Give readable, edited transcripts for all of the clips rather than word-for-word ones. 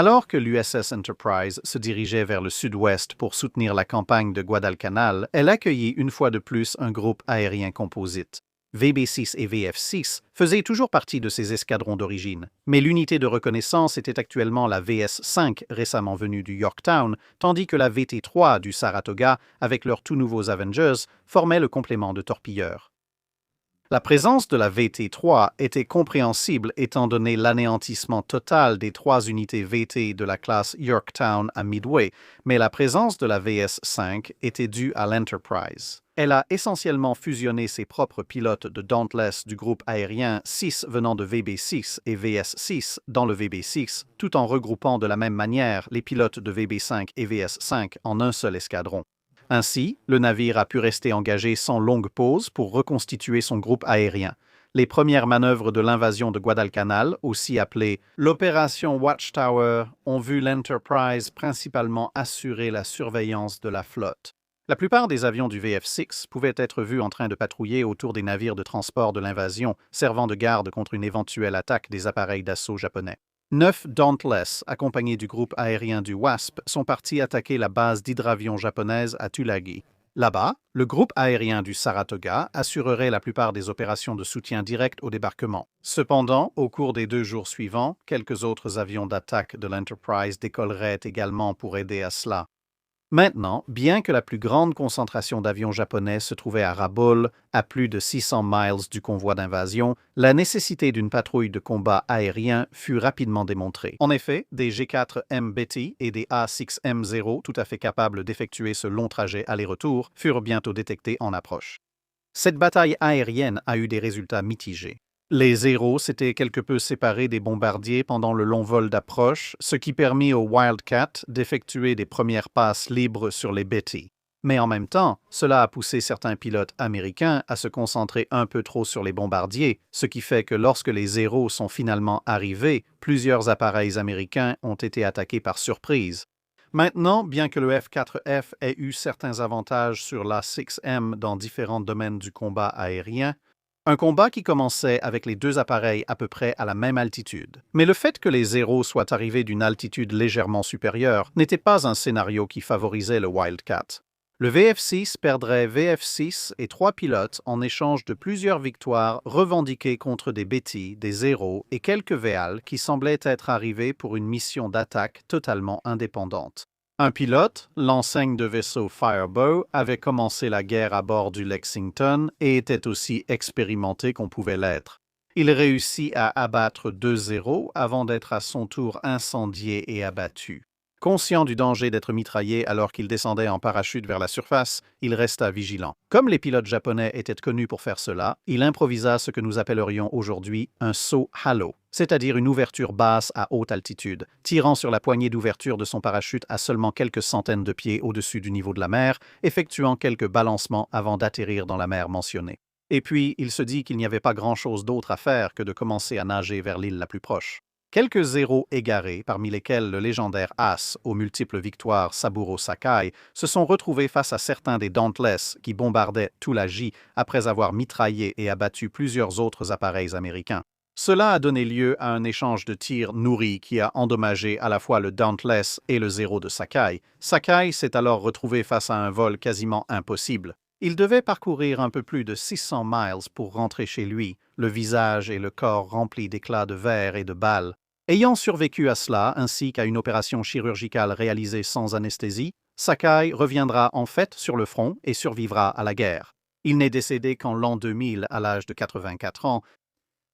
Alors que l'USS Enterprise se dirigeait vers le sud-ouest pour soutenir la campagne de Guadalcanal, elle accueillit une fois de plus un groupe aérien composite. VB6 et VF6 faisaient toujours partie de ces escadrons d'origine, mais l'unité de reconnaissance était actuellement la VS5 récemment venue du Yorktown, tandis que la VT3 du Saratoga, avec leurs tout nouveaux Avengers, formait le complément de torpilleurs. La présence de la VT3 était compréhensible étant donné l'anéantissement total des 3 unités VT de la classe Yorktown à Midway, mais la présence de la VS5 était due à l'Enterprise. Elle a essentiellement fusionné ses propres pilotes de Dauntless du groupe aérien 6 venant de VB6 et VS6 dans le VB6, tout en regroupant de la même manière les pilotes de VB5 et VS5 en un seul escadron. Ainsi, le navire a pu rester engagé sans longue pause pour reconstituer son groupe aérien. Les premières manœuvres de l'invasion de Guadalcanal, aussi appelée l'opération Watchtower, ont vu l'Enterprise principalement assurer la surveillance de la flotte. La plupart des avions du VF6 pouvaient être vus en train de patrouiller autour des navires de transport de l'invasion, servant de garde contre une éventuelle attaque des appareils d'assaut japonais. 9 Dauntless, accompagnés du groupe aérien du WASP, sont partis attaquer la base d'hydravions japonaise à Tulagi. Là-bas, le groupe aérien du Saratoga assurerait la plupart des opérations de soutien direct au débarquement. Cependant, au cours des 2 jours suivants, quelques autres avions d'attaque de l'Enterprise décolleraient également pour aider à cela. Maintenant, bien que la plus grande concentration d'avions japonais se trouvait à Rabaul, à plus de 600 miles du convoi d'invasion, la nécessité d'une patrouille de combat aérien fut rapidement démontrée. En effet, des G4M Betty et des A6M0, tout à fait capables d'effectuer ce long trajet aller-retour, furent bientôt détectés en approche. Cette bataille aérienne a eu des résultats mitigés. Les Zéros s'étaient quelque peu séparés des bombardiers pendant le long vol d'approche, ce qui permit aux Wildcat d'effectuer des premières passes libres sur les Betty. Mais en même temps, cela a poussé certains pilotes américains à se concentrer un peu trop sur les bombardiers, ce qui fait que lorsque les Zéros sont finalement arrivés, plusieurs appareils américains ont été attaqués par surprise. Maintenant, bien que le F-4F ait eu certains avantages sur l'A6M dans différents domaines du combat aérien, un combat qui commençait avec les 2 appareils à peu près à la même altitude. Mais le fait que les Zéros soient arrivés d'une altitude légèrement supérieure n'était pas un scénario qui favorisait le Wildcat. Le VF6 perdrait VF6 et 3 pilotes en échange de plusieurs victoires revendiquées contre des Betty, des Zéros et quelques VAL qui semblaient être arrivés pour une mission d'attaque totalement indépendante. Un pilote, l'enseigne de vaisseau Firebow, avait commencé la guerre à bord du Lexington et était aussi expérimenté qu'on pouvait l'être. Il réussit à abattre 2 Zéros avant d'être à son tour incendié et abattu. Conscient du danger d'être mitraillé alors qu'il descendait en parachute vers la surface, il resta vigilant. Comme les pilotes japonais étaient connus pour faire cela, il improvisa ce que nous appellerions aujourd'hui un saut halo, c'est-à-dire une ouverture basse à haute altitude, tirant sur la poignée d'ouverture de son parachute à seulement quelques centaines de pieds au-dessus du niveau de la mer, effectuant quelques balancements avant d'atterrir dans la mer mentionnée. Et puis, il se dit qu'il n'y avait pas grand-chose d'autre à faire que de commencer à nager vers l'île la plus proche. Quelques Zéros égarés, parmi lesquels le légendaire As aux multiples victoires Saburo Sakai, se sont retrouvés face à certains des Dauntless qui bombardaient Tulagi après avoir mitraillé et abattu plusieurs autres appareils américains. Cela a donné lieu à un échange de tirs nourris qui a endommagé à la fois le Dauntless et le Zéro de Sakai. Sakai s'est alors retrouvé face à un vol quasiment impossible. Il devait parcourir un peu plus de 600 miles pour rentrer chez lui, le visage et le corps remplis d'éclats de verre et de balles. Ayant survécu à cela, ainsi qu'à une opération chirurgicale réalisée sans anesthésie, Sakai reviendra en fait sur le front et survivra à la guerre. Il n'est décédé qu'en l'an 2000 à l'âge de 84 ans,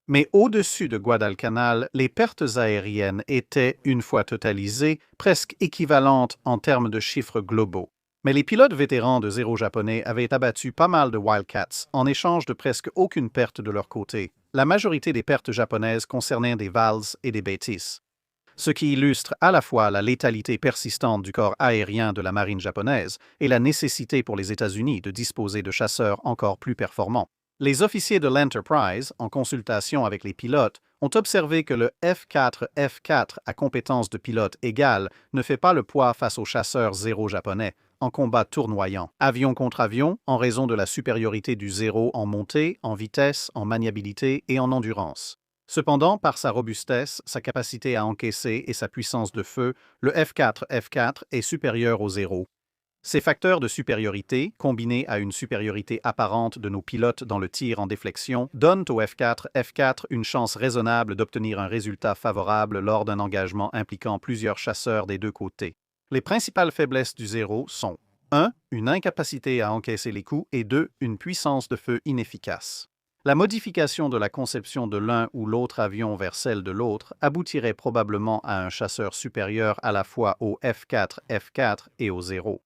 mais au-dessus de Guadalcanal, les pertes aériennes étaient, une fois totalisées, presque équivalentes en termes de chiffres globaux. Mais les pilotes vétérans de Zéro japonais avaient abattu pas mal de Wildcats en échange de presque aucune perte de leur côté. La majorité des pertes japonaises concernaient des VALs et des Betis, ce qui illustre à la fois la létalité persistante du corps aérien de la marine japonaise et la nécessité pour les États-Unis de disposer de chasseurs encore plus performants. Les officiers de l'Enterprise, en consultation avec les pilotes, ont observé que le F4F4 à compétence de pilote égale ne fait pas le poids face aux chasseurs Zéro japonais, en combat tournoyant, avion contre avion, en raison de la supériorité du Zéro en montée, en vitesse, en maniabilité et en endurance. Cependant, par sa robustesse, sa capacité à encaisser et sa puissance de feu, le F4F4 est supérieur au zéro. Ces facteurs de supériorité, combinés à une supériorité apparente de nos pilotes dans le tir en déflexion, donnent au F4F4 une chance raisonnable d'obtenir un résultat favorable lors d'un engagement impliquant plusieurs chasseurs des deux côtés. Les principales faiblesses du zéro sont 1. Une incapacité à encaisser les coups et 2. Une puissance de feu inefficace. La modification de la conception de l'un ou l'autre avion vers celle de l'autre aboutirait probablement à un chasseur supérieur à la fois au F4F4 et au zéro.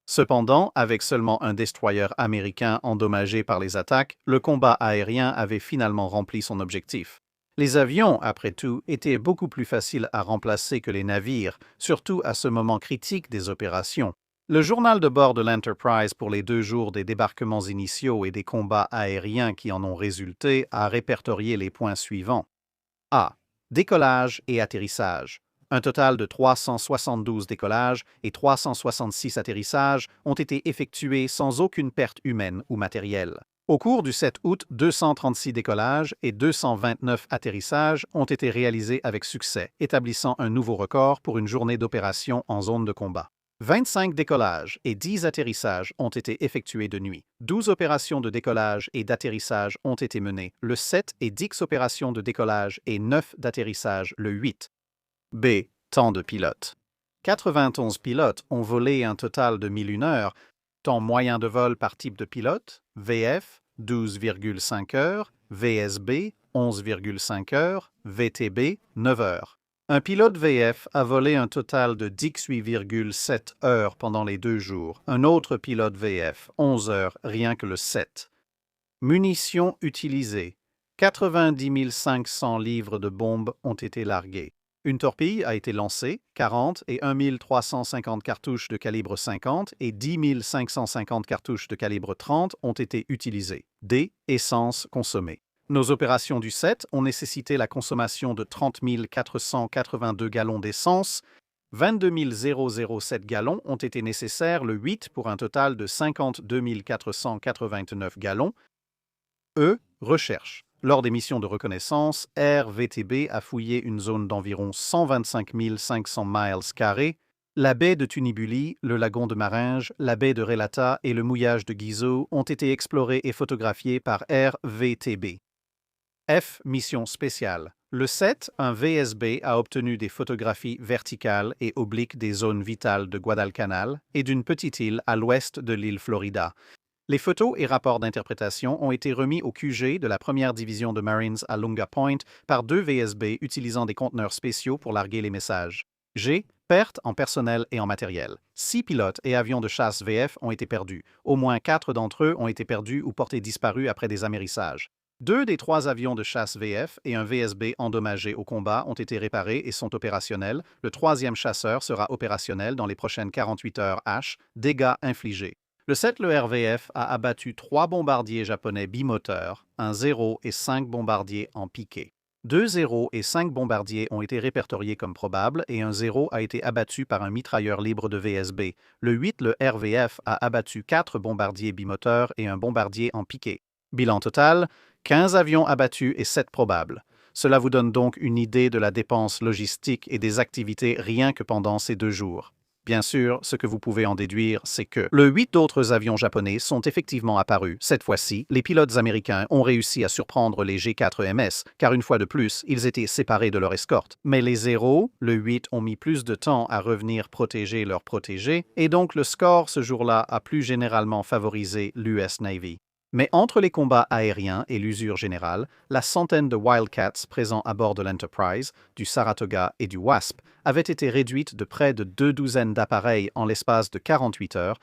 Cependant, avec seulement un destroyer américain endommagé par les attaques, le combat aérien avait finalement rempli son objectif. Les avions, après tout, étaient beaucoup plus faciles à remplacer que les navires, surtout à ce moment critique des opérations. Le journal de bord de l'Enterprise pour les 2 jours des débarquements initiaux et des combats aériens qui en ont résulté a répertorié les points suivants. A. Décollage et atterrissage. Un total de 372 décollages et 366 atterrissages ont été effectués sans aucune perte humaine ou matérielle. Au cours du 7 août, 236 décollages et 229 atterrissages ont été réalisés avec succès, établissant un nouveau record pour une journée d'opération en zone de combat. 25 décollages et 10 atterrissages ont été effectués de nuit. 12 opérations de décollage et d'atterrissage ont été menées le 7 et 10 opérations de décollage et 9 d'atterrissage le 8. B. Temps de pilote. 91 pilotes ont volé un total de 1001 heures. Temps moyen de vol par type de pilote, VF, 12,5 heures, VSB, 11,5 heures, VTB, 9 heures. Un pilote VF a volé un total de 18,7 heures pendant les 2 jours. Un autre pilote VF, 11 heures, rien que le 7. Munitions utilisées. 90 500 livres de bombes ont été larguées. Une torpille a été lancée, 40 et 1 350 cartouches de calibre 50 et 10 550 cartouches de calibre 30 ont été utilisées. D. Essence consommée. Nos opérations du 7 ont nécessité la consommation de 30 482 gallons d'essence. 22 007 gallons ont été nécessaires le 8 pour un total de 52 489 gallons. E. Recherche. Lors des missions de reconnaissance, RVTB a fouillé une zone d'environ 125 500 miles². La baie de Tunibuli, le lagon de Maringe, la baie de Relata et le mouillage de Gizo ont été explorés et photographiés par RVTB. F. Mission spéciale. Le 7, un VSB a obtenu des photographies verticales et obliques des zones vitales de Guadalcanal et d'une petite île à l'ouest de l'île Florida. Les photos et rapports d'interprétation ont été remis au QG de la première division de Marines à Lunga Point par 2 VSB utilisant des conteneurs spéciaux pour larguer les messages. G. Pertes en personnel et en matériel. 6 pilotes et avions de chasse VF ont été perdus. Au moins 4 d'entre eux ont été perdus ou portés disparus après des amérissages. 2 des 3 avions de chasse VF et un VSB endommagés au combat ont été réparés et sont opérationnels. Le 3e chasseur sera opérationnel dans les prochaines 48 heures H. Dégâts infligés. Le 7, le RVF, a abattu 3 bombardiers japonais bimoteurs, un 0 et 5 bombardiers en piqué. 2 0 et 5 bombardiers ont été répertoriés comme probables et un 0 a été abattu par un mitrailleur libre de VSB. Le 8, le RVF, a abattu 4 bombardiers bimoteurs et un bombardier en piqué. Bilan total, 15 avions abattus et 7 probables. Cela vous donne donc une idée de la dépense logistique et des activités rien que pendant ces 2 jours. Bien sûr, ce que vous pouvez en déduire, c'est que le 8 d'autres avions japonais sont effectivement apparus. Cette fois-ci, les pilotes américains ont réussi à surprendre les G4MS, car une fois de plus, ils étaient séparés de leur escorte. Mais les 0, le 8, ont mis plus de temps à revenir protéger leurs protégés, et donc le score ce jour-là a plus généralement favorisé l'US Navy. Mais entre les combats aériens et l'usure générale, la centaine de Wildcats présents à bord de l'Enterprise, du Saratoga et du Wasp avait été réduite de près de 2 douzaines d'appareils en l'espace de 48 heures,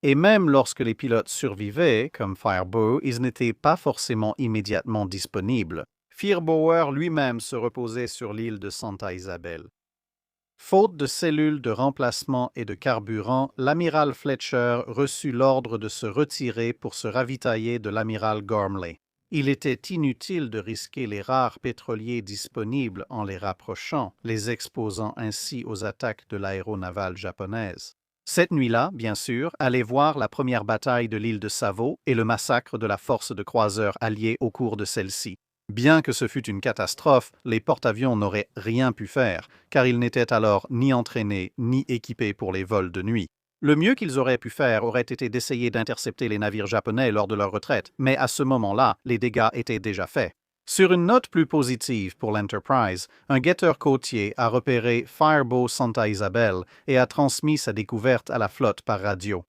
et même lorsque les pilotes survivaient, comme Firebow, ils n'étaient pas forcément immédiatement disponibles. Firebauer lui-même se reposait sur l'île de Santa Isabel. Faute de cellules de remplacement et de carburant, l'amiral Fletcher reçut l'ordre de se retirer pour se ravitailler de l'amiral Gormley. Il était inutile de risquer les rares pétroliers disponibles en les rapprochant, les exposant ainsi aux attaques de l'aéronavale japonaise. Cette nuit-là, bien sûr, allait voir la première bataille de l'île de Savo et le massacre de la force de croiseurs alliés au cours de celle-ci. Bien que ce fût une catastrophe, les porte-avions n'auraient rien pu faire, car ils n'étaient alors ni entraînés ni équipés pour les vols de nuit. Le mieux qu'ils auraient pu faire aurait été d'essayer d'intercepter les navires japonais lors de leur retraite, mais à ce moment-là, les dégâts étaient déjà faits. Sur une note plus positive pour l'Enterprise, un guetteur côtier a repéré Firebow Santa Isabel et a transmis sa découverte à la flotte par radio.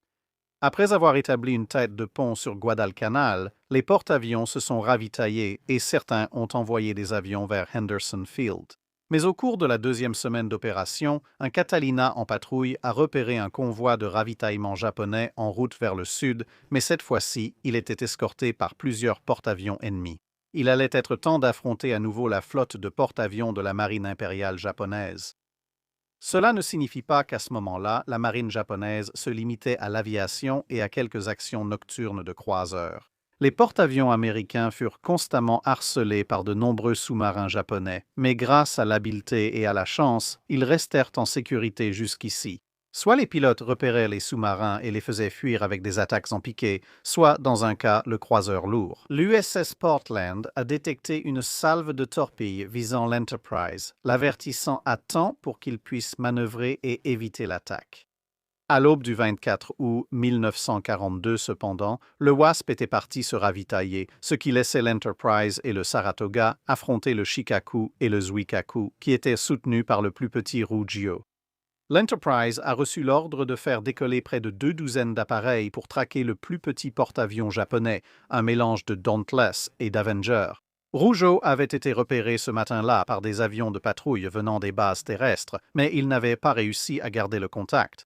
Après avoir établi une tête de pont sur Guadalcanal, les porte-avions se sont ravitaillés et certains ont envoyé des avions vers Henderson Field. Mais au cours de la deuxième semaine d'opération, un Catalina en patrouille a repéré un convoi de ravitaillement japonais en route vers le sud, mais cette fois-ci, il était escorté par plusieurs porte-avions ennemis. Il allait être temps d'affronter à nouveau la flotte de porte-avions de la marine impériale japonaise. Cela ne signifie pas qu'à ce moment-là, la marine japonaise se limitait à l'aviation et à quelques actions nocturnes de croiseurs. Les porte-avions américains furent constamment harcelés par de nombreux sous-marins japonais, mais grâce à l'habileté et à la chance, ils restèrent en sécurité jusqu'ici. Soit les pilotes repéraient les sous-marins et les faisaient fuir avec des attaques en piqué, soit, dans un cas, le croiseur lourd. L'USS Portland a détecté une salve de torpilles visant l'Enterprise, l'avertissant à temps pour qu'il puisse manœuvrer et éviter l'attaque. À l'aube du 24 août 1942, cependant, le Wasp était parti se ravitailler, ce qui laissait l'Enterprise et le Saratoga affronter le Shikaku et le Zuikaku, qui étaient soutenus par le plus petit Rugio. L'Enterprise a reçu l'ordre de faire décoller près de 2 douzaines d'appareils pour traquer le plus petit porte-avions japonais, un mélange de Dauntless et d'Avenger. Rougeau avait été repéré ce matin-là par des avions de patrouille venant des bases terrestres, mais il n'avait pas réussi à garder le contact.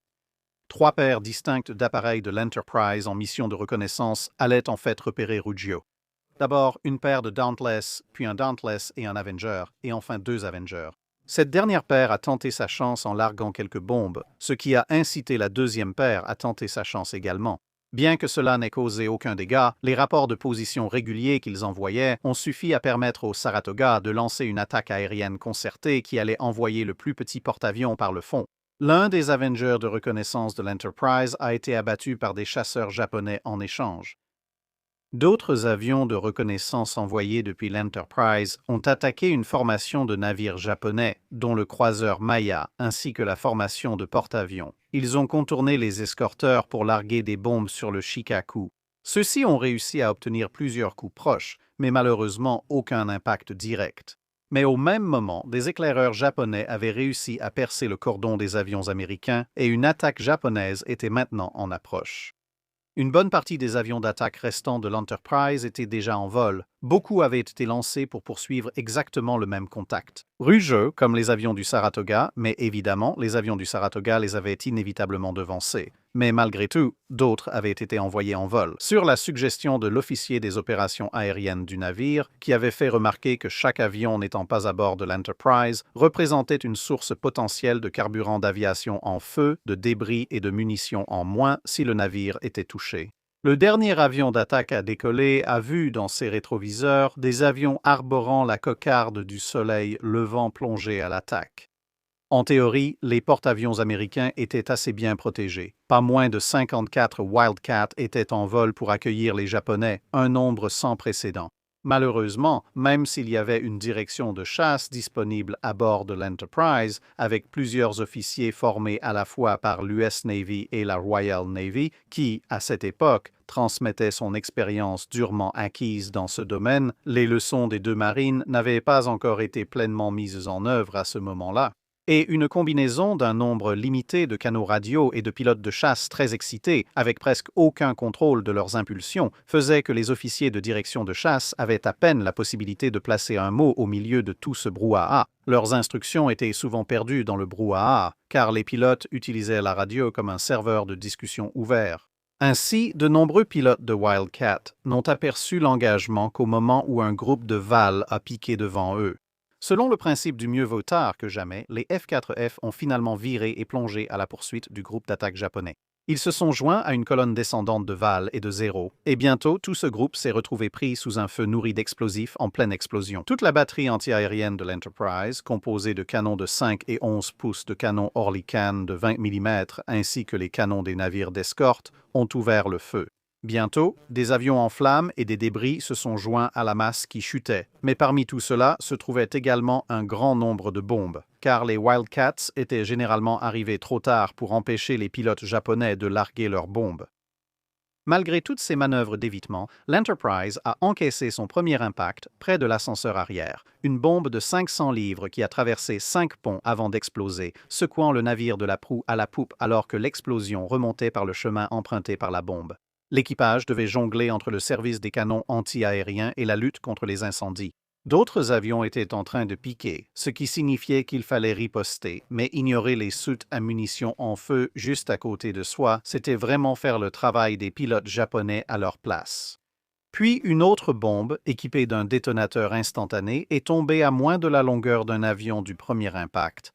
3 paires distinctes d'appareils de l'Enterprise en mission de reconnaissance allaient en fait repérer Rugio. D'abord, une paire de Dauntless, puis un Dauntless et un Avenger, et enfin 2 Avengers. Cette dernière paire a tenté sa chance en larguant quelques bombes, ce qui a incité la deuxième paire à tenter sa chance également. Bien que cela n'ait causé aucun dégât, les rapports de position réguliers qu'ils envoyaient ont suffi à permettre au Saratoga de lancer une attaque aérienne concertée qui allait envoyer le plus petit porte-avions par le fond. L'un des Avengers de reconnaissance de l'Enterprise a été abattu par des chasseurs japonais en échange. D'autres avions de reconnaissance envoyés depuis l'Enterprise ont attaqué une formation de navires japonais, dont le croiseur Maya, ainsi que la formation de porte-avions. Ils ont contourné les escorteurs pour larguer des bombes sur le Shikaku. Ceux-ci ont réussi à obtenir plusieurs coups proches, mais malheureusement aucun impact direct. Mais au même moment, des éclaireurs japonais avaient réussi à percer le cordon des avions américains et une attaque japonaise était maintenant en approche. Une bonne partie des avions d'attaque restants de l'Enterprise étaient déjà en vol. Beaucoup avaient été lancés pour poursuivre exactement le même contact. Rugeux, comme les avions du Saratoga, mais évidemment, les avions du Saratoga les avaient inévitablement devancés. Mais malgré tout, d'autres avaient été envoyés en vol, sur la suggestion de l'officier des opérations aériennes du navire, qui avait fait remarquer que chaque avion n'étant pas à bord de l'Enterprise représentait une source potentielle de carburant d'aviation en feu, de débris et de munitions en moins si le navire était touché. Le dernier avion d'attaque à décoller a vu dans ses rétroviseurs des avions arborant la cocarde du soleil levant plongé à l'attaque. En théorie, les porte-avions américains étaient assez bien protégés. Pas moins de 54 Wildcat étaient en vol pour accueillir les Japonais, un nombre sans précédent. Malheureusement, même s'il y avait une direction de chasse disponible à bord de l'Enterprise, avec plusieurs officiers formés à la fois par l'US Navy et la Royal Navy, qui, à cette époque, transmettait son expérience durement acquise dans ce domaine, les leçons des deux marines n'avaient pas encore été pleinement mises en œuvre à ce moment-là. Et une combinaison d'un nombre limité de canaux radio et de pilotes de chasse très excités, avec presque aucun contrôle de leurs impulsions, faisait que les officiers de direction de chasse avaient à peine la possibilité de placer un mot au milieu de tout ce brouhaha. Leurs instructions étaient souvent perdues dans le brouhaha, car les pilotes utilisaient la radio comme un serveur de discussion ouvert. Ainsi, de nombreux pilotes de Wildcat n'ont aperçu l'engagement qu'au moment où un groupe de VAL a piqué devant eux. Selon le principe du mieux vaut tard que jamais, les F-4F ont finalement viré et plongé à la poursuite du groupe d'attaque japonais. Ils se sont joints à une colonne descendante de VAL et de Zero, et bientôt tout ce groupe s'est retrouvé pris sous un feu nourri d'explosifs en pleine explosion. Toute la batterie antiaérienne de l'Enterprise, composée de canons de 5 et 11 pouces de canons Oerlikon de 20 mm ainsi que les canons des navires d'escorte, ont ouvert le feu. Bientôt, des avions en flammes et des débris se sont joints à la masse qui chutait. Mais parmi tout cela se trouvait également un grand nombre de bombes, car les Wildcats étaient généralement arrivés trop tard pour empêcher les pilotes japonais de larguer leurs bombes. Malgré toutes ces manœuvres d'évitement, l'Enterprise a encaissé son premier impact près de l'ascenseur arrière, une bombe de 500 livres qui a traversé 5 ponts avant d'exploser, secouant le navire de la proue à la poupe alors que l'explosion remontait par le chemin emprunté par la bombe. L'équipage devait jongler entre le service des canons anti-aériens et la lutte contre les incendies. D'autres avions étaient en train de piquer, ce qui signifiait qu'il fallait riposter, mais ignorer les soutes à munitions en feu juste à côté de soi, c'était vraiment faire le travail des pilotes japonais à leur place. Puis une autre bombe, équipée d'un détonateur instantané, est tombée à moins de la longueur d'un avion du premier impact.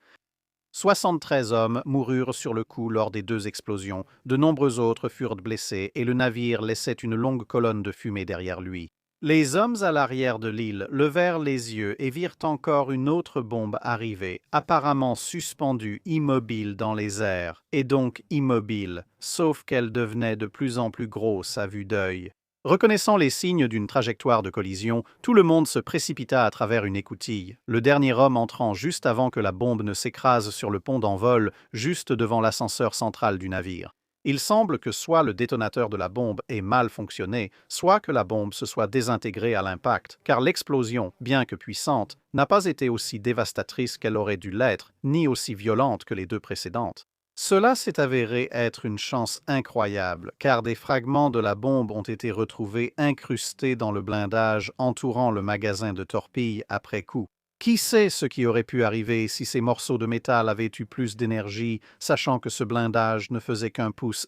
73 hommes moururent sur le coup lors des 2 explosions, de nombreux autres furent blessés et le navire laissait une longue colonne de fumée derrière lui. Les hommes à l'arrière de l'île levèrent les yeux et virent encore une autre bombe arriver, apparemment suspendue immobile dans les airs, et donc immobile, sauf qu'elle devenait de plus en plus grosse à vue d'œil. Reconnaissant les signes d'une trajectoire de collision, tout le monde se précipita à travers une écoutille, le dernier homme entrant juste avant que la bombe ne s'écrase sur le pont d'envol, juste devant l'ascenseur central du navire. Il semble que soit le détonateur de la bombe ait mal fonctionné, soit que la bombe se soit désintégrée à l'impact, car l'explosion, bien que puissante, n'a pas été aussi dévastatrice qu'elle aurait dû l'être, ni aussi violente que les 2 précédentes. Cela s'est avéré être une chance incroyable, car des fragments de la bombe ont été retrouvés incrustés dans le blindage entourant le magasin de torpilles après coup. Qui sait ce qui aurait pu arriver si ces morceaux de métal avaient eu plus d'énergie, sachant que ce blindage ne faisait qu'1,5 pouce.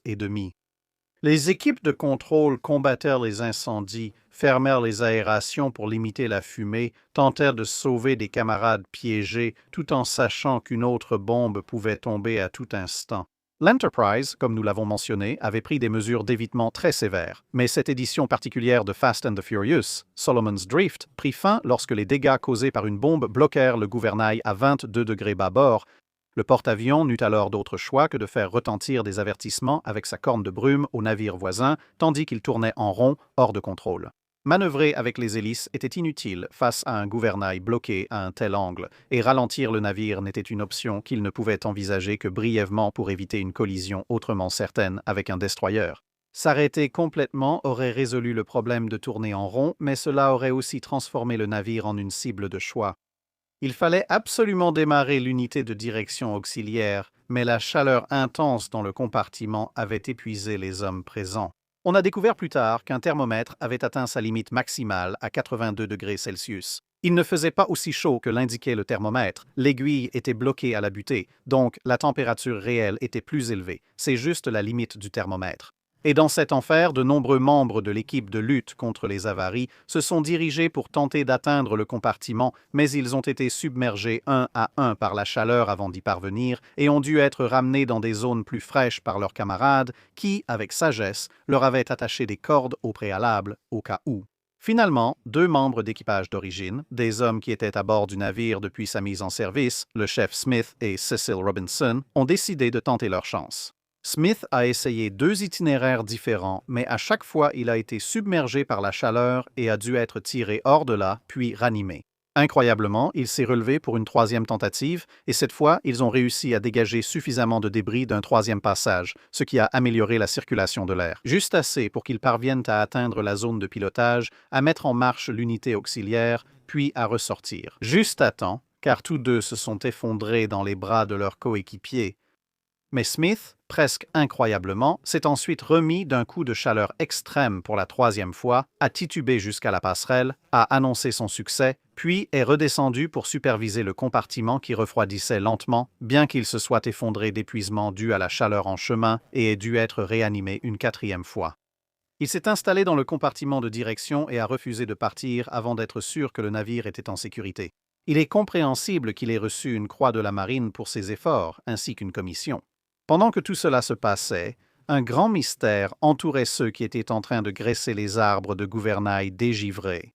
Les équipes de contrôle combattèrent les incendies, fermèrent les aérations pour limiter la fumée, tentèrent de sauver des camarades piégés, tout en sachant qu'une autre bombe pouvait tomber à tout instant. L'Enterprise, comme nous l'avons mentionné, avait pris des mesures d'évitement très sévères, mais cette édition particulière de Fast and the Furious, Solomon's Drift, prit fin lorsque les dégâts causés par une bombe bloquèrent le gouvernail à 22 degrés bâbord. Le porte-avions n'eut alors d'autre choix que de faire retentir des avertissements avec sa corne de brume au navire voisin, tandis qu'il tournait en rond, hors de contrôle. Manœuvrer avec les hélices était inutile face à un gouvernail bloqué à un tel angle, et ralentir le navire n'était une option qu'il ne pouvait envisager que brièvement pour éviter une collision autrement certaine avec un destroyer. S'arrêter complètement aurait résolu le problème de tourner en rond, mais cela aurait aussi transformé le navire en une cible de choix. Il fallait absolument démarrer l'unité de direction auxiliaire, mais la chaleur intense dans le compartiment avait épuisé les hommes présents. On a découvert plus tard qu'un thermomètre avait atteint sa limite maximale à 82 degrés Celsius. Il ne faisait pas aussi chaud que l'indiquait le thermomètre. L'aiguille était bloquée à la butée, donc la température réelle était plus élevée. C'est juste la limite du thermomètre. Et dans cet enfer, de nombreux membres de l'équipe de lutte contre les avaries se sont dirigés pour tenter d'atteindre le compartiment, mais ils ont été submergés un à un par la chaleur avant d'y parvenir et ont dû être ramenés dans des zones plus fraîches par leurs camarades qui, avec sagesse, leur avaient attaché des cordes au préalable, au cas où. Finalement, 2 membres d'équipage d'origine, des hommes qui étaient à bord du navire depuis sa mise en service, le chef Smith et Cecil Robinson, ont décidé de tenter leur chance. Smith a essayé 2 itinéraires différents, mais à chaque fois il a été submergé par la chaleur et a dû être tiré hors de là, puis ranimé. Incroyablement, il s'est relevé pour une 3e tentative, et cette fois, ils ont réussi à dégager suffisamment de débris d'un 3e passage, ce qui a amélioré la circulation de l'air. Juste assez pour qu'ils parviennent à atteindre la zone de pilotage, à mettre en marche l'unité auxiliaire, puis à ressortir. Juste à temps, car tous 2 se sont effondrés dans les bras de leurs coéquipiers. Mais Smith, presque incroyablement, s'est ensuite remis d'un coup de chaleur extrême pour la 3e fois, a titubé jusqu'à la passerelle, a annoncé son succès, puis est redescendu pour superviser le compartiment qui refroidissait lentement, bien qu'il se soit effondré d'épuisement dû à la chaleur en chemin et ait dû être réanimé une 4e fois. Il s'est installé dans le compartiment de direction et a refusé de partir avant d'être sûr que le navire était en sécurité. Il est compréhensible qu'il ait reçu une croix de la marine pour ses efforts, ainsi qu'une commission. Pendant que tout cela se passait, un grand mystère entourait ceux qui étaient en train de graisser les arbres de gouvernail dégivrés.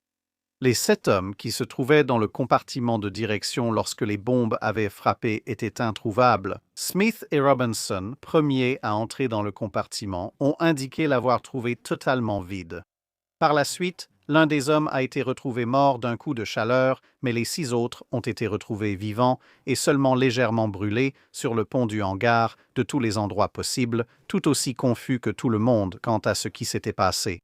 Les 7 hommes qui se trouvaient dans le compartiment de direction lorsque les bombes avaient frappé étaient introuvables. Smith et Robinson, premiers à entrer dans le compartiment, ont indiqué l'avoir trouvé totalement vide. Par la suite, l'un des hommes a été retrouvé mort d'un coup de chaleur, mais les 6 autres ont été retrouvés vivants et seulement légèrement brûlés sur le pont du hangar de tous les endroits possibles, tout aussi confus que tout le monde quant à ce qui s'était passé.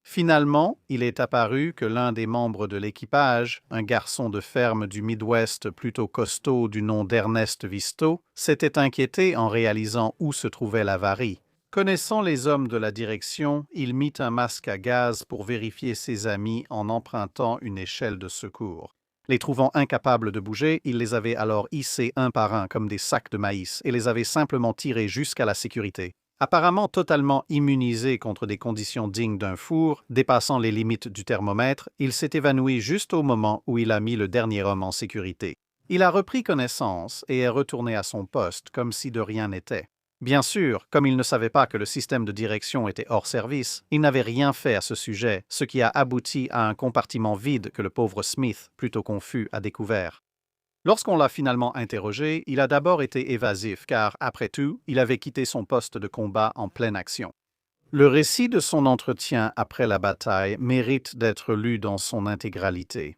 Finalement, il est apparu que l'un des membres de l'équipage, un garçon de ferme du Midwest plutôt costaud du nom d'Ernest Visto, s'était inquiété en réalisant où se trouvait l'avarie. Connaissant les hommes de la direction, il mit un masque à gaz pour vérifier ses amis en empruntant une échelle de secours. Les trouvant incapables de bouger, il les avait alors hissés un par un comme des sacs de maïs et les avait simplement tirés jusqu'à la sécurité. Apparemment totalement immunisé contre des conditions dignes d'un four, dépassant les limites du thermomètre, il s'est évanoui juste au moment où il a mis le dernier homme en sécurité. Il a repris connaissance et est retourné à son poste comme si de rien n'était. Bien sûr, comme il ne savait pas que le système de direction était hors service, il n'avait rien fait à ce sujet, ce qui a abouti à un compartiment vide que le pauvre Smith, plutôt confus, a découvert. Lorsqu'on l'a finalement interrogé, il a d'abord été évasif car, après tout, il avait quitté son poste de combat en pleine action. Le récit de son entretien après la bataille mérite d'être lu dans son intégralité.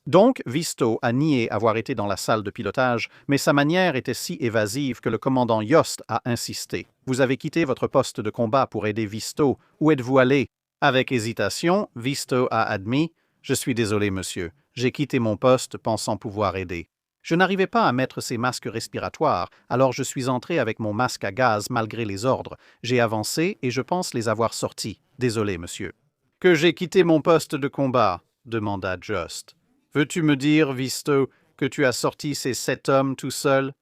Donc, Visto a nié avoir été dans la salle de pilotage, mais sa manière était si évasive que le commandant Yost a insisté. « Vous avez quitté votre poste de combat pour aider Visto. Où êtes-vous allé » Avec hésitation, Visto a admis « Je suis désolé, monsieur. J'ai quitté mon poste pensant pouvoir aider. Je n'arrivais pas à mettre ces masques respiratoires, alors je suis entré avec mon masque à gaz malgré les ordres. J'ai avancé et je pense les avoir sortis. Désolé, monsieur. »« Que j'ai quitté mon poste de combat » demanda Just. « Veux-tu me dire, Visto, que tu as sorti ces 7 hommes tout seul »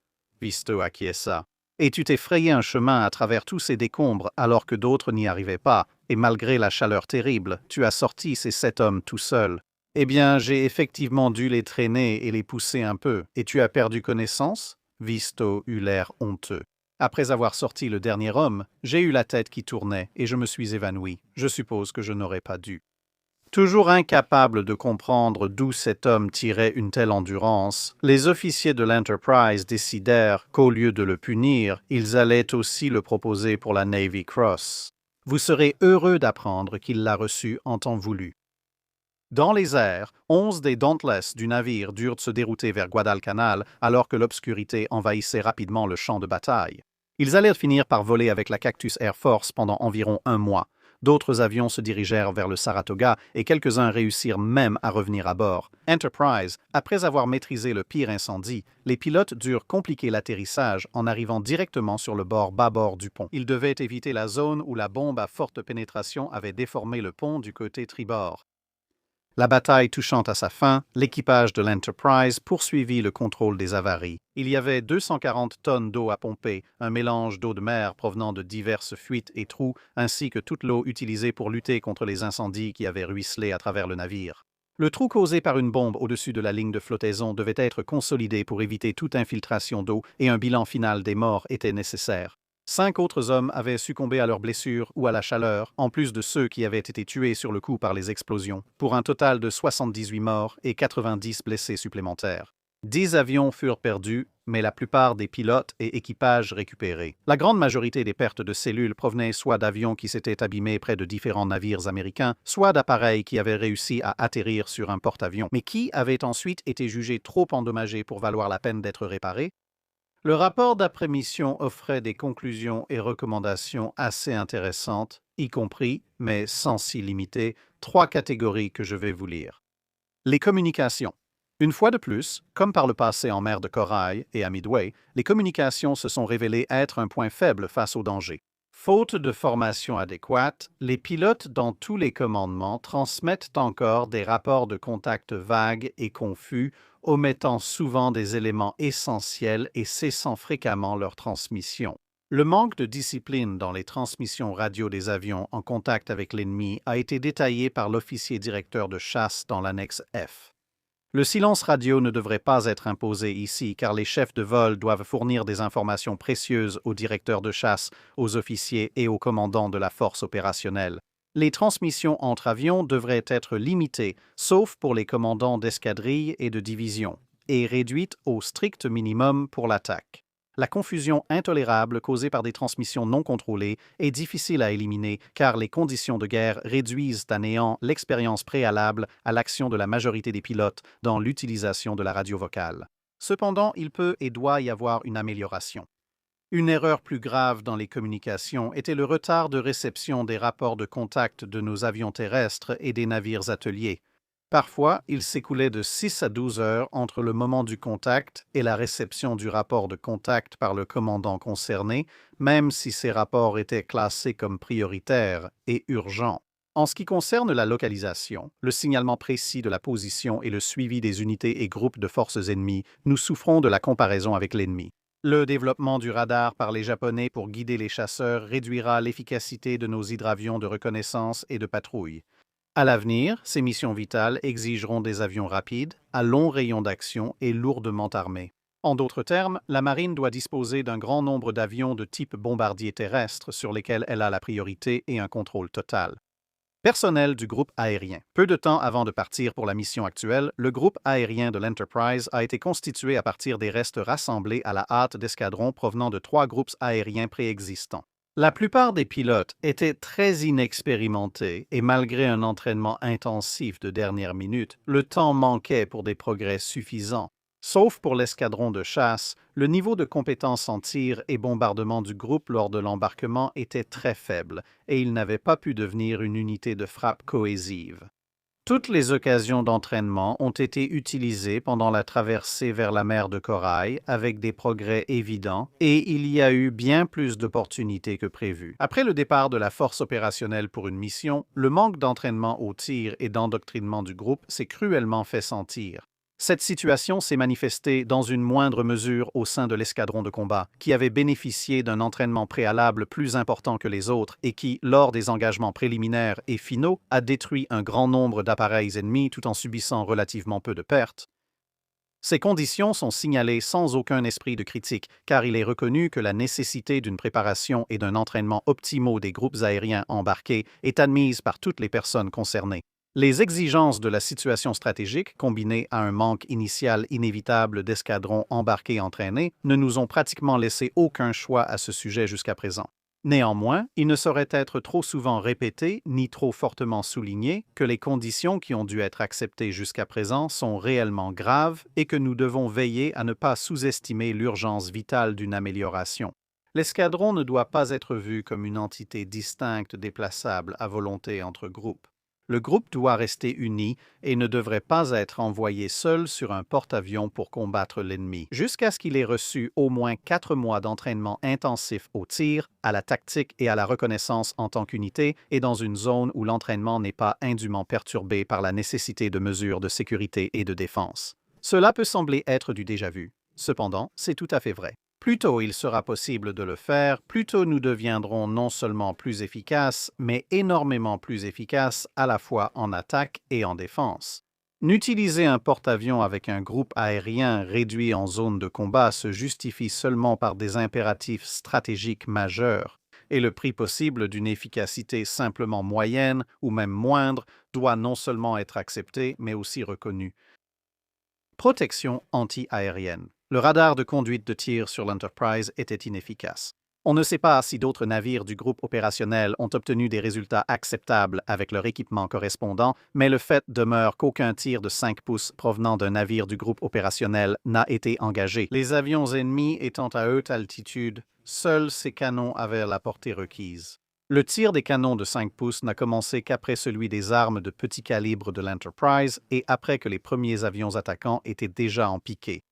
Visto acquiesça. « Et tu t'es frayé un chemin à travers tous ces décombres alors que d'autres n'y arrivaient pas, et malgré la chaleur terrible, tu as sorti ces 7 hommes tout seul. Eh bien, j'ai effectivement dû les traîner et les pousser un peu. Et tu as perdu connaissance » Visto eut l'air honteux. « Après avoir sorti le dernier homme, j'ai eu la tête qui tournait et je me suis évanoui. Je suppose que je n'aurais pas dû. » Toujours incapables de comprendre d'où cet homme tirait une telle endurance, les officiers de l'Enterprise décidèrent qu'au lieu de le punir, ils allaient aussi le proposer pour la Navy Cross. Vous serez heureux d'apprendre qu'il l'a reçu en temps voulu. Dans les airs, 11 des Dauntless du navire durent se dérouter vers Guadalcanal alors que l'obscurité envahissait rapidement le champ de bataille. Ils allaient finir par voler avec la Cactus Air Force pendant environ 1 mois. D'autres avions se dirigèrent vers le Saratoga et quelques-uns réussirent même à revenir à bord. Enterprise, après avoir maîtrisé le pire incendie, les pilotes durent compliquer l'atterrissage en arrivant directement sur le bord bâbord du pont. Ils devaient éviter la zone où la bombe à forte pénétration avait déformé le pont du côté tribord. La bataille touchant à sa fin, l'équipage de l'Enterprise poursuivit le contrôle des avaries. Il y avait 240 tonnes d'eau à pomper, un mélange d'eau de mer provenant de diverses fuites et trous, ainsi que toute l'eau utilisée pour lutter contre les incendies qui avaient ruisselé à travers le navire. Le trou causé par une bombe au-dessus de la ligne de flottaison devait être consolidé pour éviter toute infiltration d'eau et un bilan final des morts était nécessaire. 5 autres hommes avaient succombé à leurs blessures ou à la chaleur, en plus de ceux qui avaient été tués sur le coup par les explosions, pour un total de 78 morts et 90 blessés supplémentaires. 10 avions furent perdus, mais la plupart des pilotes et équipages récupérés. La grande majorité des pertes de cellules provenaient soit d'avions qui s'étaient abîmés près de différents navires américains, soit d'appareils qui avaient réussi à atterrir sur un porte-avions, mais qui avaient ensuite été jugés trop endommagés pour valoir la peine d'être réparés. Le rapport d'après-mission offrait des conclusions et recommandations assez intéressantes, y compris, mais sans s'y limiter, 3 catégories que je vais vous lire. Les communications. Une fois de plus, comme par le passé en mer de Corail et à Midway, les communications se sont révélées être un point faible face au danger. Faute de formation adéquate, les pilotes dans tous les commandements transmettent encore des rapports de contact vagues et confus, omettant souvent des éléments essentiels et cessant fréquemment leur transmission. Le manque de discipline dans les transmissions radio des avions en contact avec l'ennemi a été détaillé par l'officier directeur de chasse dans l'annexe F. Le silence radio ne devrait pas être imposé ici car les chefs de vol doivent fournir des informations précieuses aux directeurs de chasse, aux officiers et aux commandants de la force opérationnelle. Les transmissions entre avions devraient être limitées, sauf pour les commandants d'escadrille et de division, et réduites au strict minimum pour l'attaque. La confusion intolérable causée par des transmissions non contrôlées est difficile à éliminer car les conditions de guerre réduisent à néant l'expérience préalable à l'action de la majorité des pilotes dans l'utilisation de la radio vocale. Cependant, il peut et doit y avoir une amélioration. Une erreur plus grave dans les communications était le retard de réception des rapports de contact de nos avions terrestres et des navires ateliers. Parfois, il s'écoulait de 6 à 12 heures entre le moment du contact et la réception du rapport de contact par le commandant concerné, même si ces rapports étaient classés comme prioritaires et urgents. En ce qui concerne la localisation, le signalement précis de la position et le suivi des unités et groupes de forces ennemies, nous souffrons de la comparaison avec l'ennemi. Le développement du radar par les Japonais pour guider les chasseurs réduira l'efficacité de nos hydravions de reconnaissance et de patrouille. À l'avenir, ces missions vitales exigeront des avions rapides, à long rayon d'action et lourdement armés. En d'autres termes, la marine doit disposer d'un grand nombre d'avions de type bombardier terrestre sur lesquels elle a la priorité et un contrôle total. Personnel du groupe aérien. Peu de temps avant de partir pour la mission actuelle, le groupe aérien de l'Enterprise a été constitué à partir des restes rassemblés à la hâte d'escadrons provenant de 3 groupes aériens préexistants. La plupart des pilotes étaient très inexpérimentés et malgré un entraînement intensif de dernière minute, le temps manquait pour des progrès suffisants. Sauf pour l'escadron de chasse, le niveau de compétence en tir et bombardement du groupe lors de l'embarquement était très faible et il n'avait pas pu devenir une unité de frappe cohésive. Toutes les occasions d'entraînement ont été utilisées pendant la traversée vers la mer de Corail avec des progrès évidents et il y a eu bien plus d'opportunités que prévu. Après le départ de la force opérationnelle pour une mission, le manque d'entraînement au tir et d'endoctrinement du groupe s'est cruellement fait sentir. Cette situation s'est manifestée dans une moindre mesure au sein de l'escadron de combat, qui avait bénéficié d'un entraînement préalable plus important que les autres et qui, lors des engagements préliminaires et finaux, a détruit un grand nombre d'appareils ennemis tout en subissant relativement peu de pertes. Ces conditions sont signalées sans aucun esprit de critique, car il est reconnu que la nécessité d'une préparation et d'un entraînement optimaux des groupes aériens embarqués est admise par toutes les personnes concernées. Les exigences de la situation stratégique, combinées à un manque initial inévitable d'escadrons embarqués entraînés, ne nous ont pratiquement laissé aucun choix à ce sujet jusqu'à présent. Néanmoins, il ne saurait être trop souvent répété ni trop fortement souligné que les conditions qui ont dû être acceptées jusqu'à présent sont réellement graves et que nous devons veiller à ne pas sous-estimer l'urgence vitale d'une amélioration. L'escadron ne doit pas être vu comme une entité distincte déplaçable à volonté entre groupes. Le groupe doit rester uni et ne devrait pas être envoyé seul sur un porte-avions pour combattre l'ennemi, jusqu'à ce qu'il ait reçu au moins 4 mois d'entraînement intensif au tir, à la tactique et à la reconnaissance en tant qu'unité et dans une zone où l'entraînement n'est pas indûment perturbé par la nécessité de mesures de sécurité et de défense. Cela peut sembler être du déjà-vu. Cependant, c'est tout à fait vrai. Plus tôt il sera possible de le faire, plus tôt nous deviendrons non seulement plus efficaces, mais énormément plus efficaces à la fois en attaque et en défense. N'utiliser un porte-avions avec un groupe aérien réduit en zone de combat se justifie seulement par des impératifs stratégiques majeurs, et le prix possible d'une efficacité simplement moyenne ou même moindre doit non seulement être accepté, mais aussi reconnu. Protection anti-aérienne. Le radar de conduite de tir sur l'Enterprise était inefficace. On ne sait pas si d'autres navires du groupe opérationnel ont obtenu des résultats acceptables avec leur équipement correspondant, mais le fait demeure qu'aucun tir de 5 pouces provenant d'un navire du groupe opérationnel n'a été engagé. Les avions ennemis étant à haute altitude, seuls ces canons avaient la portée requise. Le tir des canons de 5 pouces n'a commencé qu'après celui des armes de petit calibre de l'Enterprise et après que les premiers avions attaquants étaient déjà en piqué.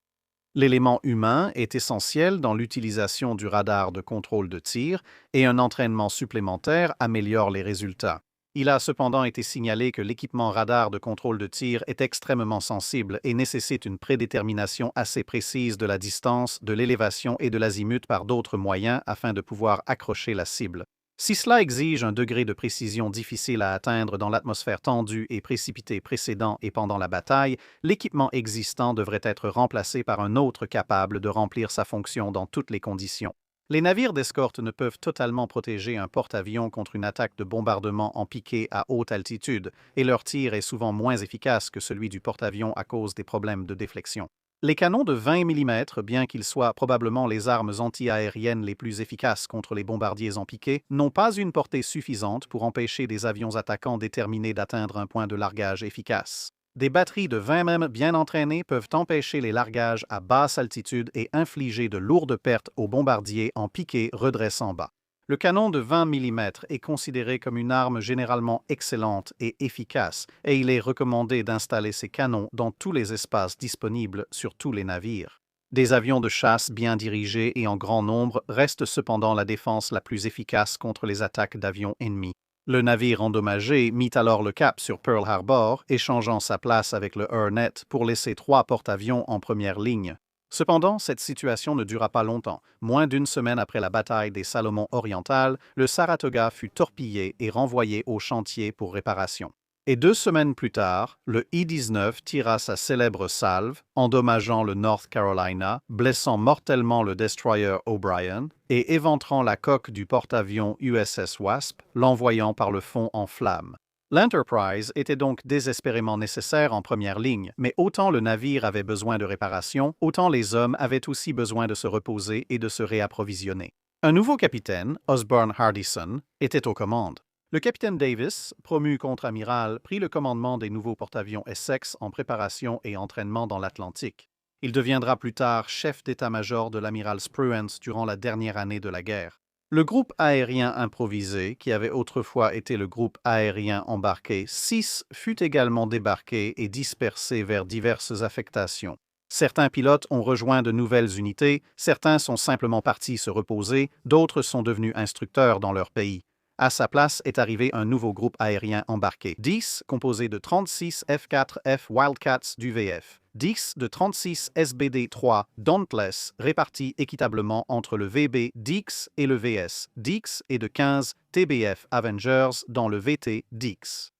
L'élément humain est essentiel dans l'utilisation du radar de contrôle de tir et un entraînement supplémentaire améliore les résultats. Il a cependant été signalé que l'équipement radar de contrôle de tir est extrêmement sensible et nécessite une prédétermination assez précise de la distance, de l'élévation et de l'azimut par d'autres moyens afin de pouvoir accrocher la cible. Si cela exige un degré de précision difficile à atteindre dans l'atmosphère tendue et précipitée précédent et pendant la bataille, l'équipement existant devrait être remplacé par un autre capable de remplir sa fonction dans toutes les conditions. Les navires d'escorte ne peuvent totalement protéger un porte-avions contre une attaque de bombardement en piqué à haute altitude, et leur tir est souvent moins efficace que celui du porte-avions à cause des problèmes de déflexion. Les canons de 20 mm, bien qu'ils soient probablement les armes anti-aériennes les plus efficaces contre les bombardiers en piqué, n'ont pas une portée suffisante pour empêcher des avions attaquants déterminés d'atteindre un point de largage efficace. Des batteries de 20 mm bien entraînées peuvent empêcher les largages à basse altitude et infliger de lourdes pertes aux bombardiers en piqué redressant bas. Le canon de 20 mm est considéré comme une arme généralement excellente et efficace, et il est recommandé d'installer ces canons dans tous les espaces disponibles sur tous les navires. Des avions de chasse bien dirigés et en grand nombre restent cependant la défense la plus efficace contre les attaques d'avions ennemis. Le navire endommagé mit alors le cap sur Pearl Harbor, échangeant sa place avec le Hornet pour laisser 3 porte-avions en première ligne. Cependant, cette situation ne dura pas longtemps. Moins d'une semaine après la bataille des Salomon orientales, le Saratoga fut torpillé et renvoyé au chantier pour réparation. Et 2 semaines plus tard, le I-19 tira sa célèbre salve, endommageant le North Carolina, blessant mortellement le destroyer O'Brien et éventrant la coque du porte-avions USS Wasp, l'envoyant par le fond en flammes. L'Enterprise était donc désespérément nécessaire en première ligne, mais autant le navire avait besoin de réparation, autant les hommes avaient aussi besoin de se reposer et de se réapprovisionner. Un nouveau capitaine, Osborne Hardison, était aux commandes. Le capitaine Davis, promu contre-amiral, prit le commandement des nouveaux porte-avions Essex en préparation et entraînement dans l'Atlantique. Il deviendra plus tard chef d'état-major de l'amiral Spruance durant la dernière année de la guerre. Le groupe aérien improvisé, qui avait autrefois été le groupe aérien embarqué 6, fut également débarqué et dispersé vers diverses affectations. Certains pilotes ont rejoint de nouvelles unités, certains sont simplement partis se reposer, d'autres sont devenus instructeurs dans leur pays. À sa place est arrivé un nouveau groupe aérien embarqué, 10, composé de 36 F-4F Wildcats du VF, 10 de 36 SBD-3 Dauntless répartis équitablement entre le VB Dix et le VS Dix et de 15 TBF Avengers dans le VT Dix.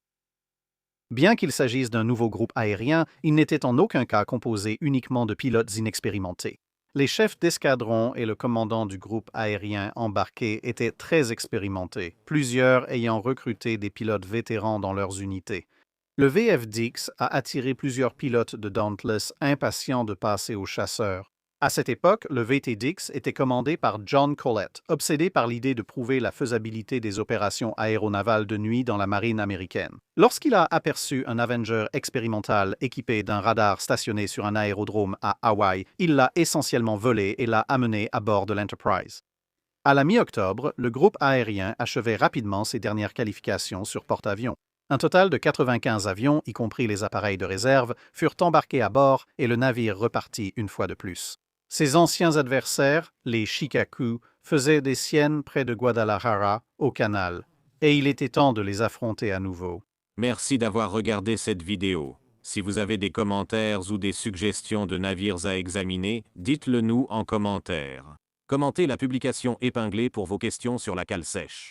Bien qu'il s'agisse d'un nouveau groupe aérien, il n'était en aucun cas composé uniquement de pilotes inexpérimentés. Les chefs d'escadron et le commandant du groupe aérien embarqué étaient très expérimentés, plusieurs ayant recruté des pilotes vétérans dans leurs unités. Le VF Dix a attiré plusieurs pilotes de Dauntless impatients de passer aux chasseurs. À cette époque, le VT Dix était commandé par John Collett, obsédé par l'idée de prouver la faisabilité des opérations aéronavales de nuit dans la marine américaine. Lorsqu'il a aperçu un Avenger expérimental équipé d'un radar stationné sur un aérodrome à Hawaï, il l'a essentiellement volé et l'a amené à bord de l'Enterprise. À la mi-octobre, le groupe aérien achevait rapidement ses dernières qualifications sur porte-avions. Un total de 95 avions, y compris les appareils de réserve, furent embarqués à bord et le navire repartit une fois de plus. Ses anciens adversaires, les Shikaku, faisaient des siennes près de Guadalajara, au canal, et il était temps de les affronter à nouveau. Merci d'avoir regardé cette vidéo. Si vous avez des commentaires ou des suggestions de navires à examiner, dites-le nous en commentaire. Commentez la publication épinglée pour vos questions sur la cale sèche.